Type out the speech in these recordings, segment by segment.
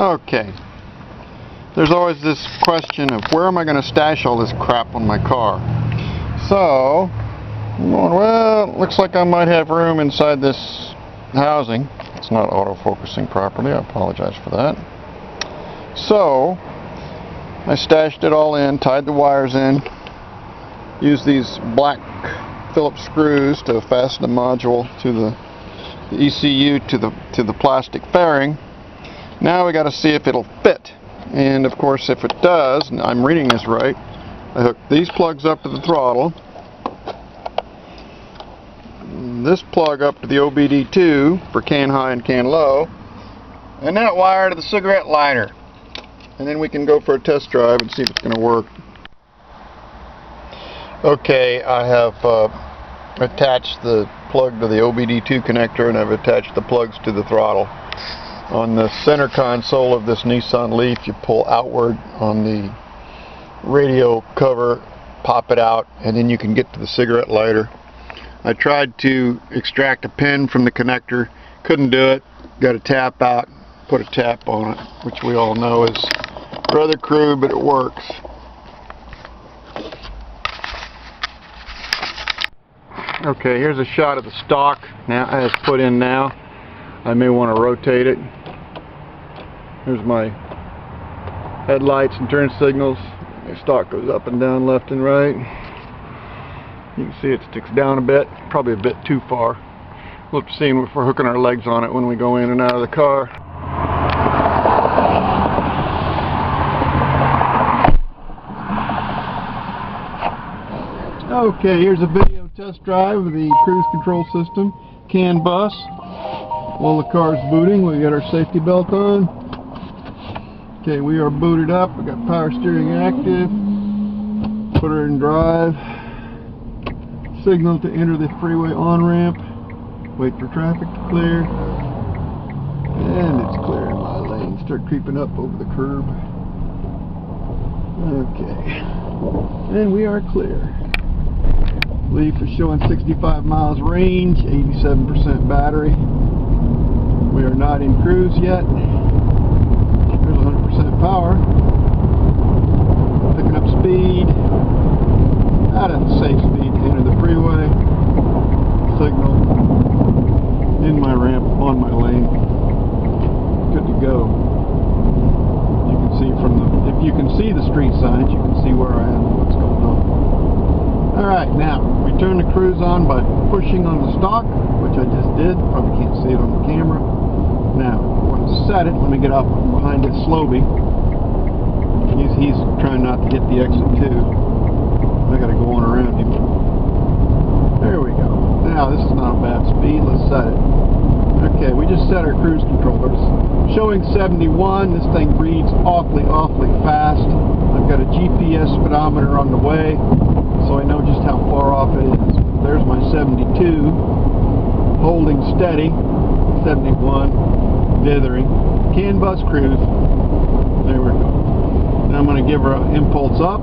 Okay. There's always this question of where am I going to stash all this crap on my car? So, I'm going, well, looks like I might have room inside this housing. It's not auto-focusing properly. I apologize for that. So, I stashed it all in, tied the wires in, used these black Phillips screws to fasten the module to the ECU to the plastic fairing. Now we got to see if it'll fit. And of course, if it does, and I'm reading this right, I hook these plugs up to the throttle, this plug up to the OBD2 for can high and can low, and that wire to the cigarette lighter. And then we can go for a test drive and see if it's going to work. Okay, I have attached the plug to the OBD2 connector, and I've attached the plugs to the throttle. On the center console of this Nissan Leaf, you pull outward on the radio cover, pop it out, and then you can get to the cigarette lighter. I tried to extract a pin from the connector, couldn't do it. Got a tap out, put a tap on it, which we all know is rather crude, but it works. Okay, here's a shot of the stock now as put in now. I may want to rotate it. Here's my headlights and turn signals. The stock goes up and down, left and right. You can see it sticks down a bit, probably a bit too far. We'll have to see if we're hooking our legs on it when we go in and out of the car. Okay, here's a video test drive of the cruise control system, CAN bus. While the car's booting, we got our safety belt on. Okay, we are booted up. We got power steering active. Put her in drive. Signal to enter the freeway on-ramp. Wait for traffic to clear. And it's clearing my lane. Start creeping up over the curb. Okay. And we are clear. Leaf is showing 65 miles range, 87% battery. We are not in cruise yet. There's 100% power. Picking up speed. Out at the safe speed to enter the freeway. Signal. In my ramp, on my lane. Good to go. You can see from the, if you can see the street signs, you can see where I am and what's going on. Alright, now, we turn the cruise on by pushing on the stock, which I just did. Probably can't see it on the camera. Now, I want to set it. Let me get up behind this Slowby. He's trying not to hit the exit too. I gotta go on around him. There we go. Now, this is not a bad speed. Let's set it. Okay, we just set our cruise controllers. Showing 71. This thing reads awfully fast. I've got a GPS speedometer on the way, so I know just how far off it is. There's my 72, holding steady, 71, dithering, CAN bus cruise. There we go. Now I'm going to give her an impulse up,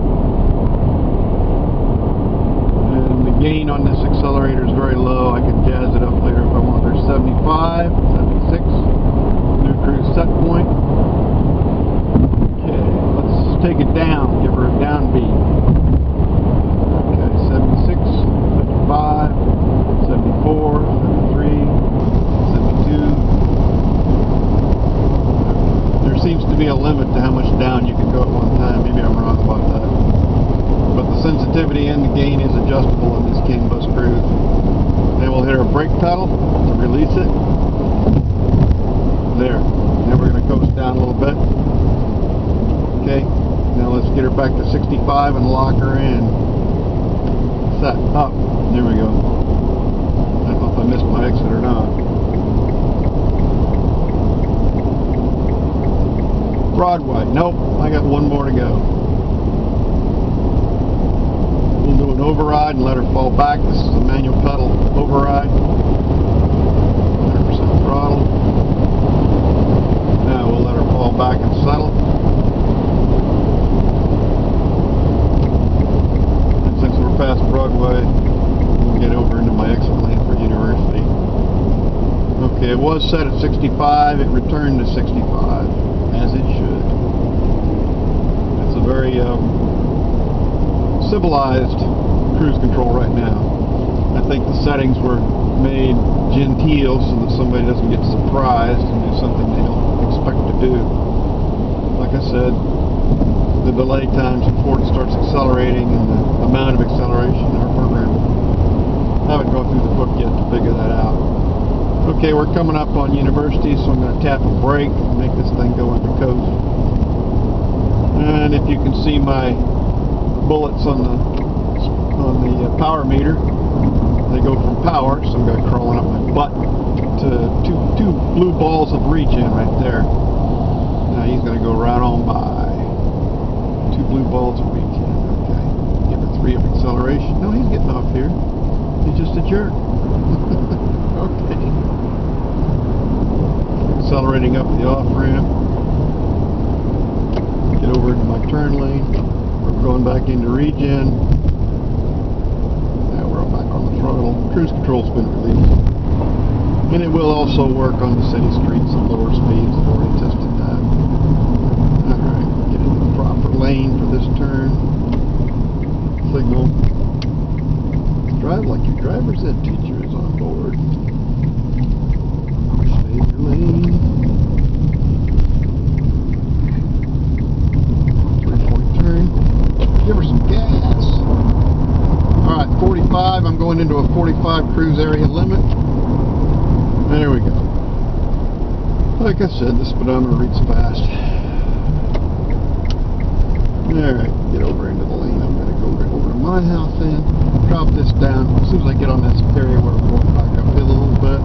and the gain on this accelerator is very low. I can jazz it up later if I want. There's 75, 76, new cruise set point. Okay, let's take it down, give her a down beat. 76, 75, 74, 73, 72. There seems to be a limit to how much down you can go at one time. Maybe I'm wrong about that. But the sensitivity and the gain is adjustable in this CAN bus cruise. Then we'll hit our brake pedal to release it. There. Then we're going to coast down a little bit. Okay. Now let's get her back to 65 and lock her in. Set up. There we go. I don't know if I missed my exit or not. Broadway. Nope. I got one more to go. We'll do an override and let her fall back. This is a manual pedal override. 100% throttle. Now we'll let her fall back and settle. Past Broadway, we'll get over into my exit lane for University. Okay, it was set at 65, it returned to 65. as it should. It's a very civilized cruise control right now. I think the settings were made genteel so that somebody doesn't get surprised and do something they don't expect to do. Like I said, the delay times before it starts accelerating and the amount of acceleration in our program. I haven't gone through the book yet to figure that out. Okay, we're coming up on University, so I'm going to tap a brake and make this thing go into coast. And if you can see my bullets on the power meter, they go from power, some guy crawling up my butt, to two blue balls of regen right there. Now he's going to go right on by. 2 blue balls of regen. Okay. Give it 3 of acceleration. No, he's getting off here. He's just a jerk. Okay. Accelerating up the off ramp. Get over into my turn lane. We're going back into regen. Now we're back on the throttle. Cruise control's been released. And it will also work on the city streets at lower speeds. I've already tested that. Alright, get into the proper lane for this turn. Signal. Drive like your driver's ed teacher is on board. Stay in your lane. 3-point turn. Give her some gas. Alright, 45. I'm going into a 45 cruise area limit. There we go. Like I said, the speedometer reads fast. Alright, get over into the lane. I'm going to go right over to my house then. Drop this down. As soon as I get on this area where I'm going back uphill a little bit,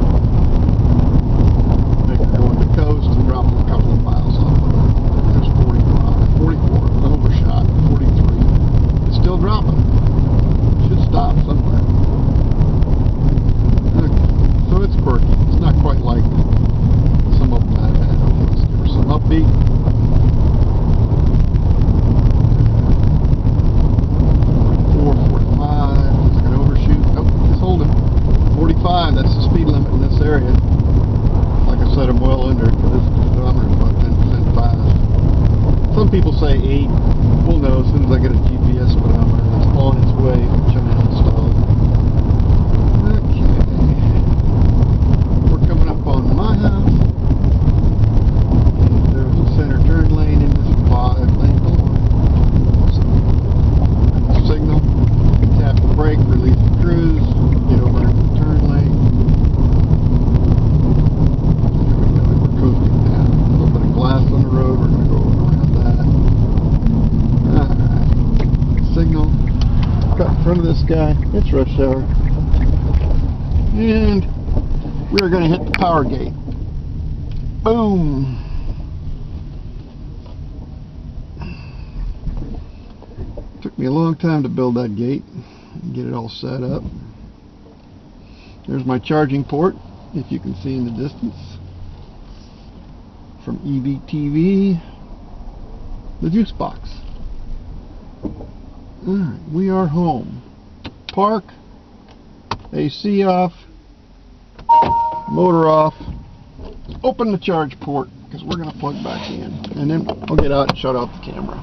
make it go into coast and drop a couple of miles off of it. There's 45, 44, overshot, 43. It's still dropping. Should stop somewhere. Okay. So it's quirky. It's not quite like some of them I've had. Okay, let's give her some upbeat. 45, that's the speed limit in this area. Like I said, I'm well under it, because this speedometer is about 10% fast. Some people say 8. We'll know as soon as I get a GPS speedometer that's on its way from China installed. Okay. We're coming up on my house. There's a center turn lane in this 5-lane boulevard. Signal. Tap the brake, release the cruise. Get over into the turn lane. There we go. We're coasting down. A little bit of glass on the road. We're going to go around that. Alright. Signal. Cut in front of this guy. It's rush hour. And we're going to hit the power gate. Boom. Took me a long time to build that gate and get it all set up. There's my charging port, if you can see in the distance, from EVTV, the juice box. Alright, we are home. Park, AC off, motor off, open the charge port, because we're going to plug back in, and then I'll get out and shut off the camera.